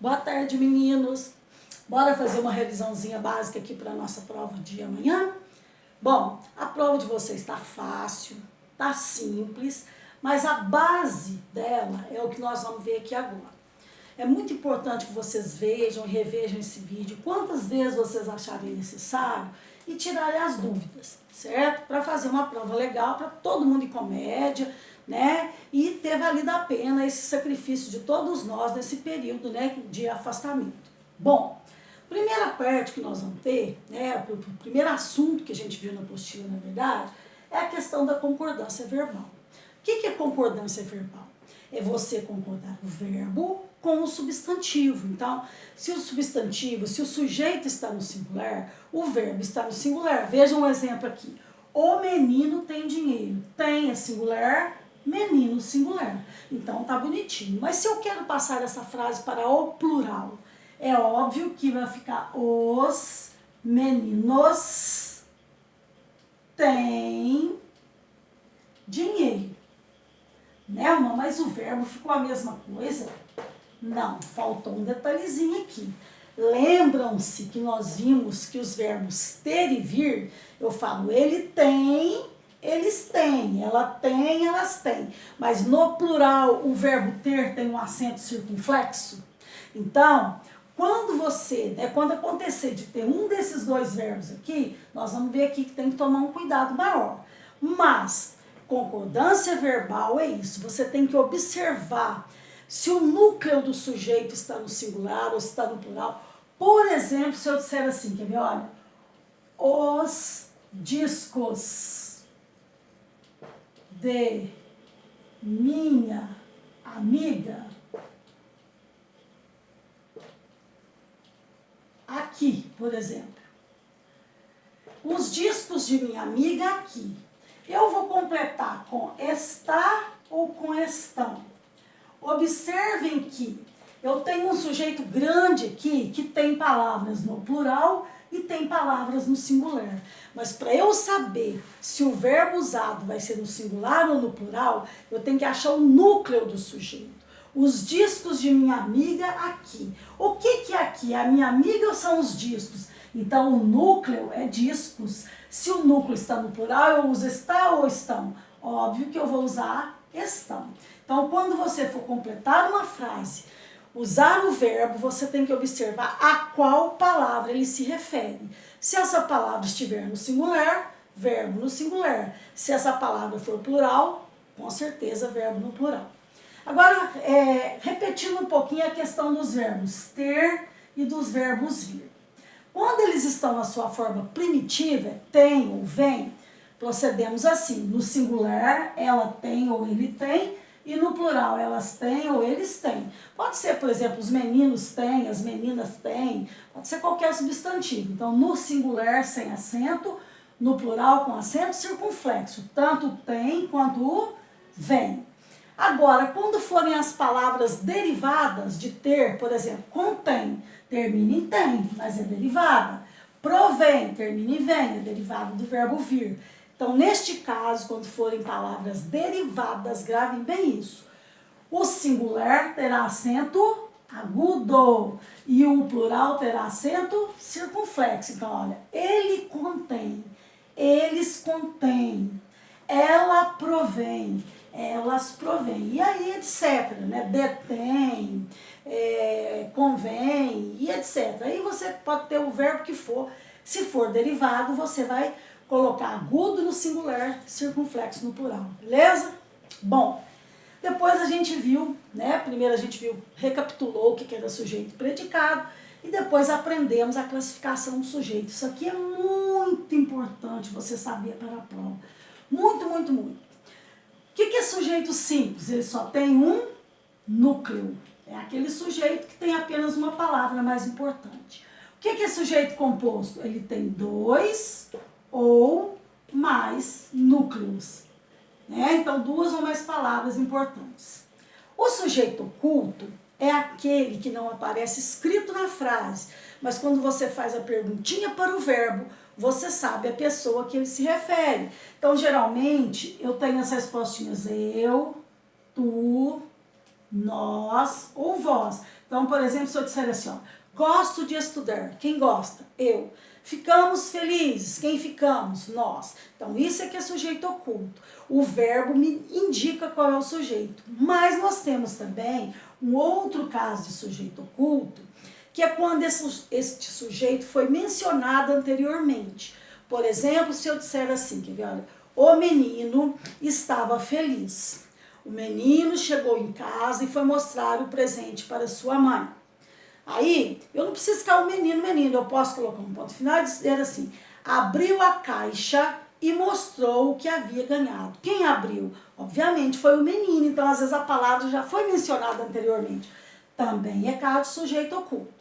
Boa tarde, meninos. Bora fazer uma revisãozinha básica aqui para a nossa prova de amanhã? Bom, a prova de vocês está fácil, está simples, mas a base dela é o que nós vamos ver aqui agora. É muito importante que vocês vejam e revejam esse vídeo quantas vezes vocês acharem necessário e tirarem as dúvidas, certo? Para fazer uma prova legal para todo mundo em comédia, né? E ter valido a pena esse sacrifício de todos nós nesse período, né, de afastamento. Bom, primeira parte que nós vamos ter, né, o primeiro assunto que a gente viu na apostila, na verdade, é a questão da concordância verbal. O que é concordância verbal? É você concordar o verbo com o substantivo. Então, se o substantivo, se o sujeito está no singular, o verbo está no singular. Veja um exemplo aqui. O menino tem dinheiro. Tem é singular, menino singular. Então, tá bonitinho. Mas se eu quero passar essa frase para o plural, é óbvio que vai ficar os meninos têm dinheiro. Né, mas o verbo ficou a mesma coisa? Não, faltou um detalhezinho aqui. Lembram-se que nós vimos que os verbos ter e vir, eu falo ele tem, eles têm, ela tem, elas têm. Mas no plural o verbo ter tem um acento circunflexo. Então, quando acontecer de ter um desses dois verbos aqui, nós vamos ver aqui que tem que tomar um cuidado maior. Mas concordância verbal é isso, você tem que observar se o núcleo do sujeito está no singular ou está no plural. Por exemplo, se eu disser assim, quer ver, olha, os discos de minha amiga aqui, por exemplo. Os discos de minha amiga aqui. Eu vou completar com está ou com estão. Observem que eu tenho um sujeito grande aqui que tem palavras no plural e tem palavras no singular. Mas para eu saber se o verbo usado vai ser no singular ou no plural, eu tenho que achar o núcleo do sujeito. Os discos de minha amiga aqui. O que é aqui? A minha amiga ou são os discos? Então, o núcleo é discos. Se o núcleo está no plural, eu uso está ou estão? Óbvio que eu vou usar estão. Então, quando você for completar uma frase, usar o verbo, você tem que observar a qual palavra ele se refere. Se essa palavra estiver no singular, verbo no singular. Se essa palavra for plural, com certeza verbo no plural. Agora, repetindo um pouquinho a questão dos verbos ter e dos verbos vir. Quando eles estão na sua forma primitiva, tem ou vem, procedemos assim. No singular, ela tem ou ele tem, e no plural, elas têm ou eles têm. Pode ser, por exemplo, os meninos têm, as meninas têm, pode ser qualquer substantivo. Então, no singular, sem acento, no plural, com acento circunflexo. Tanto o tem quanto o vem. Agora, quando forem as palavras derivadas de ter, por exemplo, contém, termina em tem, mas é derivada. Provém, termina em vem, é derivado do verbo vir. Então, neste caso, quando forem palavras derivadas, gravem bem isso. O singular terá acento agudo e o plural terá acento circunflexo. Então, olha, ele contém, eles contêm, ela provém, elas provêm, e aí etc, né? Detém, convém e etc. Aí você pode ter o verbo que for, se for derivado, você vai colocar agudo no singular, circunflexo no plural, beleza? Bom, depois a gente viu, né? Primeiro a gente viu, recapitulou o que era sujeito e predicado, e depois aprendemos a classificação do sujeito. Isso aqui é muito importante você saber para a prova. Muito, muito, muito. O que é sujeito simples? Ele só tem um núcleo. É aquele sujeito que tem apenas uma palavra mais importante. O que é sujeito composto? Ele tem dois ou mais núcleos. Né? Então, duas ou mais palavras importantes. O sujeito oculto é aquele que não aparece escrito na frase, mas quando você faz a perguntinha para o verbo, você sabe a pessoa a que ele se refere. Então, geralmente, eu tenho as respostinhas eu, tu, nós ou vós. Então, por exemplo, se eu disser assim, ó, gosto de estudar. Quem gosta? Eu. Ficamos felizes. Quem ficamos? Nós. Então, isso é que é sujeito oculto. O verbo me indica qual é o sujeito. Mas nós temos também um outro caso de sujeito oculto, que é quando este sujeito foi mencionado anteriormente. Por exemplo, se eu disser assim, quer ver, olha, o menino estava feliz. O menino chegou em casa e foi mostrar o presente para sua mãe. Aí, eu não preciso ficar o menino, eu posso colocar um ponto final e dizer assim, abriu a caixa e mostrou o que havia ganhado. Quem abriu? Obviamente foi o menino, então às vezes a palavra já foi mencionada anteriormente. Também é caso de sujeito oculto.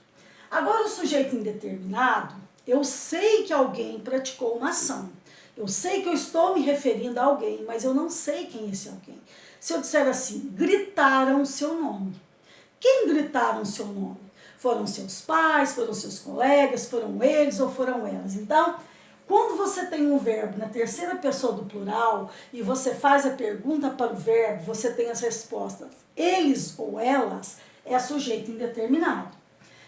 Agora o sujeito indeterminado, eu sei que alguém praticou uma ação. Eu sei que eu estou me referindo a alguém, mas eu não sei quem é esse alguém. Se eu disser assim, gritaram seu nome. Quem gritaram seu nome? Foram seus pais, foram seus colegas, foram eles ou foram elas. Então, quando você tem um verbo na terceira pessoa do plural e você faz a pergunta para o verbo, você tem as respostas eles ou elas, é sujeito indeterminado.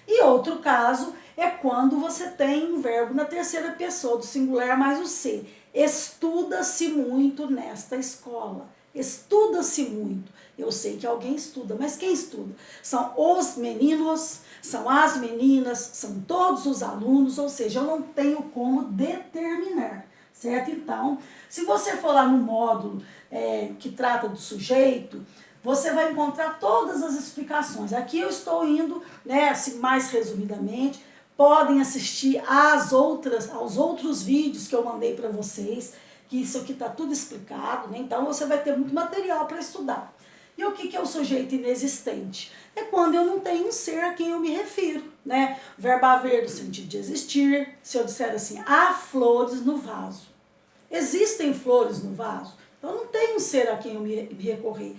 E outro caso é quando você tem um verbo na terceira pessoa do singular mais o C. Estuda-se muito nesta escola. Estuda-se muito. Eu sei que alguém estuda, mas quem estuda? São os meninos, são as meninas, são todos os alunos, ou seja, eu não tenho como determinar, certo? Então, se você for lá no módulo que trata do sujeito, você vai encontrar todas as explicações. Aqui eu estou indo, assim, mais resumidamente, podem assistir aos outros vídeos que eu mandei para vocês, que isso aqui está tudo explicado, né? Então você vai ter muito material para estudar. E o que é o sujeito inexistente? É quando eu não tenho um ser a quem eu me refiro, né? Verbo haver no sentido de existir. Se eu disser assim, há flores no vaso. Existem flores no vaso? Então não tem um ser a quem eu me recorrer.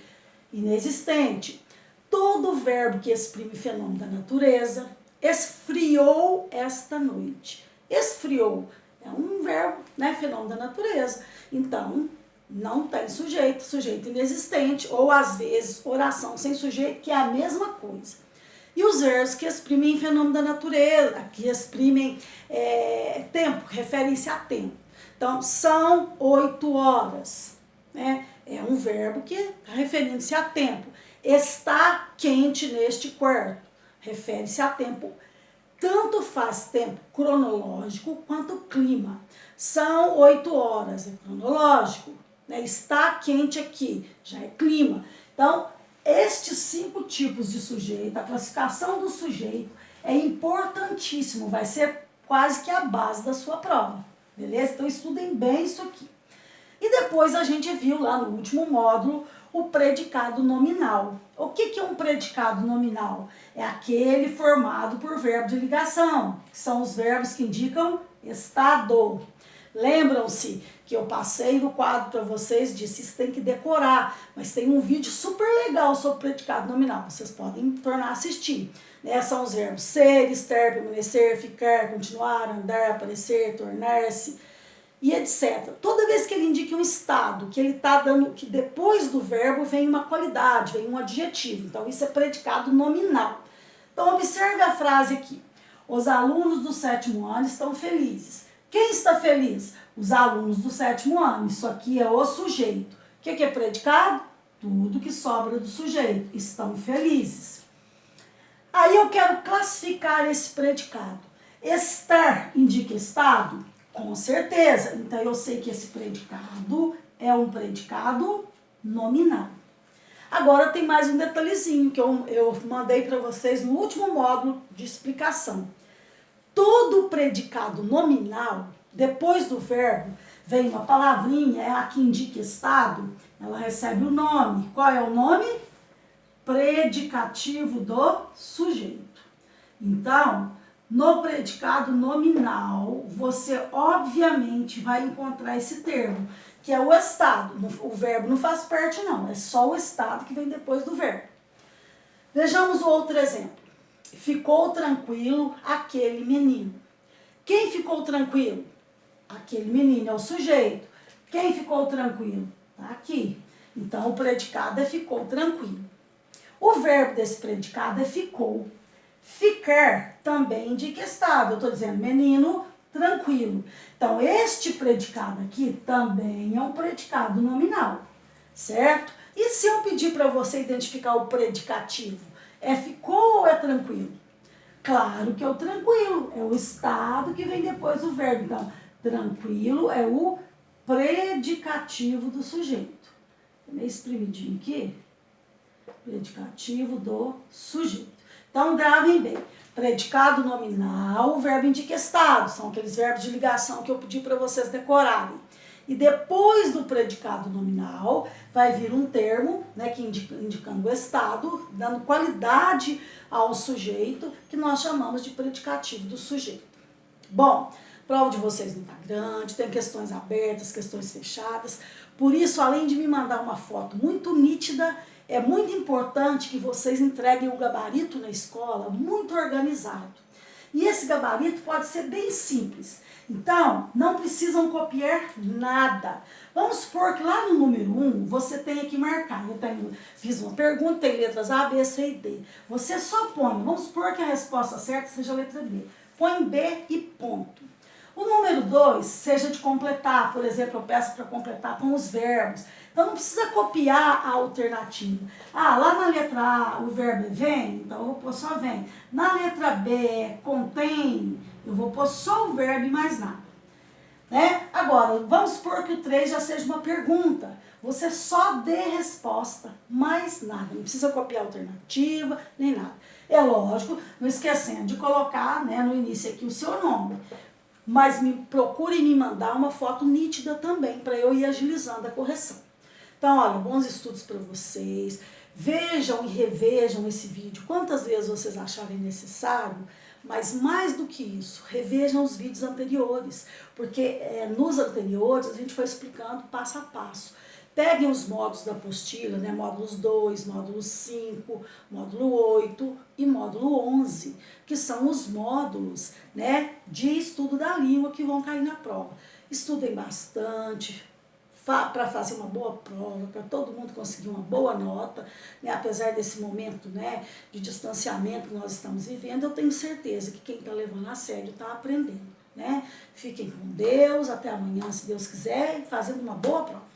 Inexistente. Todo verbo que exprime fenômeno da natureza. Esfriou esta noite. Esfriou é um verbo, né? Fenômeno da natureza. Então, não tem sujeito, sujeito inexistente, ou às vezes oração sem sujeito, que é a mesma coisa. E os verbos que exprimem fenômeno da natureza, que exprimem tempo, referem-se a tempo. Então, são 8 horas, né? É um verbo que está referindo-se a tempo. Está quente neste quarto, refere-se a tempo. Tanto faz tempo cronológico quanto clima. São 8 horas, é cronológico. Está quente aqui, já é clima. Então, estes 5 tipos de sujeito, a classificação do sujeito é importantíssimo, vai ser quase que a base da sua prova, beleza? Então, estudem bem isso aqui. E depois a gente viu lá no último módulo o predicado nominal. O que é um predicado nominal? É aquele formado por verbo de ligação, que são os verbos que indicam estado. Lembram-se que eu passei no quadro para vocês, disse isso tem que decorar, mas tem um vídeo super legal sobre predicado nominal, vocês podem tornar a assistir. São os verbos ser, estar, permanecer, ficar, continuar, andar, aparecer, tornar-se e etc. Toda vez que ele indica um estado, que ele está dando, que depois do verbo vem uma qualidade, vem um adjetivo, então isso é predicado nominal. Então observe a frase aqui, os alunos do 7º ano estão felizes. Quem está feliz? Os alunos do 7º ano. Isso aqui é o sujeito. O que é predicado? Tudo que sobra do sujeito. Estão felizes. Aí eu quero classificar esse predicado. Estar indica estado? Com certeza. Então eu sei que esse predicado é um predicado nominal. Agora tem mais um detalhezinho que eu mandei para vocês no último módulo de explicação. Todo predicado nominal, depois do verbo, vem uma palavrinha, é a que indica estado, ela recebe o nome. Qual é o nome? Predicativo do sujeito. Então, no predicado nominal, você obviamente vai encontrar esse termo, que é o estado. O verbo não faz parte não, é só o estado que vem depois do verbo. Vejamos o outro exemplo. Ficou tranquilo aquele menino. Quem ficou tranquilo? Aquele menino é o sujeito. Quem ficou tranquilo? Tá aqui. Então, o predicado é ficou tranquilo. O verbo desse predicado é ficou. Ficar também indica estado. Eu estou dizendo menino tranquilo. Então, este predicado aqui também é um predicado nominal, certo? E se eu pedir para você identificar o predicativo, é ficou ou é tranquilo? Claro que é o tranquilo, é o estado que vem depois do verbo. Então, tranquilo é o predicativo do sujeito. É meio espremidinho aqui. Predicativo do sujeito. Então, gravem bem. Predicado nominal, o verbo indica estado. São aqueles verbos de ligação que eu pedi para vocês decorarem. E depois do predicado nominal, vai vir um termo, né, que indicando o estado, dando qualidade ao sujeito, que nós chamamos de predicativo do sujeito. Bom, a prova de vocês não está grande, tem questões abertas, questões fechadas. Por isso, além de me mandar uma foto muito nítida, é muito importante que vocês entreguem o gabarito na escola muito organizado. E esse gabarito pode ser bem simples. Então, não precisam copiar nada. Vamos supor que lá no número 1, você tenha que marcar. Fiz uma pergunta, tem letras A, B, C e D. Você só põe, vamos supor que a resposta certa seja a letra B. Põe B e ponto. O número 2, seja de completar, por exemplo, eu peço para completar com os verbos. Então, não precisa copiar a alternativa. Ah, lá na letra A o verbo é vem, então eu vou pôr só vem. Na letra B, contém, eu vou pôr só o verbo e mais nada. Né? Agora, vamos supor que o 3 já seja uma pergunta. Você só dê resposta, mais nada. Não precisa copiar a alternativa, nem nada. É lógico, não esquecendo de colocar, né, no início aqui o seu nome. Mas procurem me mandar uma foto nítida também, para eu ir agilizando a correção. Então, olha, bons estudos para vocês. Vejam e revejam esse vídeo quantas vezes vocês acharem necessário, mas mais do que isso, revejam os vídeos anteriores, porque nos anteriores a gente foi explicando passo a passo. Peguem os módulos da apostila, né, módulos 2, módulo 5, módulo 8 e módulo 11, que são os módulos, né, de estudo da língua que vão cair na prova. Estudem bastante, para fazer uma boa prova, para todo mundo conseguir uma boa nota, né? Apesar desse momento, né, de distanciamento que nós estamos vivendo, eu tenho certeza que quem está levando a sério está aprendendo. Né? Fiquem com Deus, até amanhã, se Deus quiser, e fazendo uma boa prova.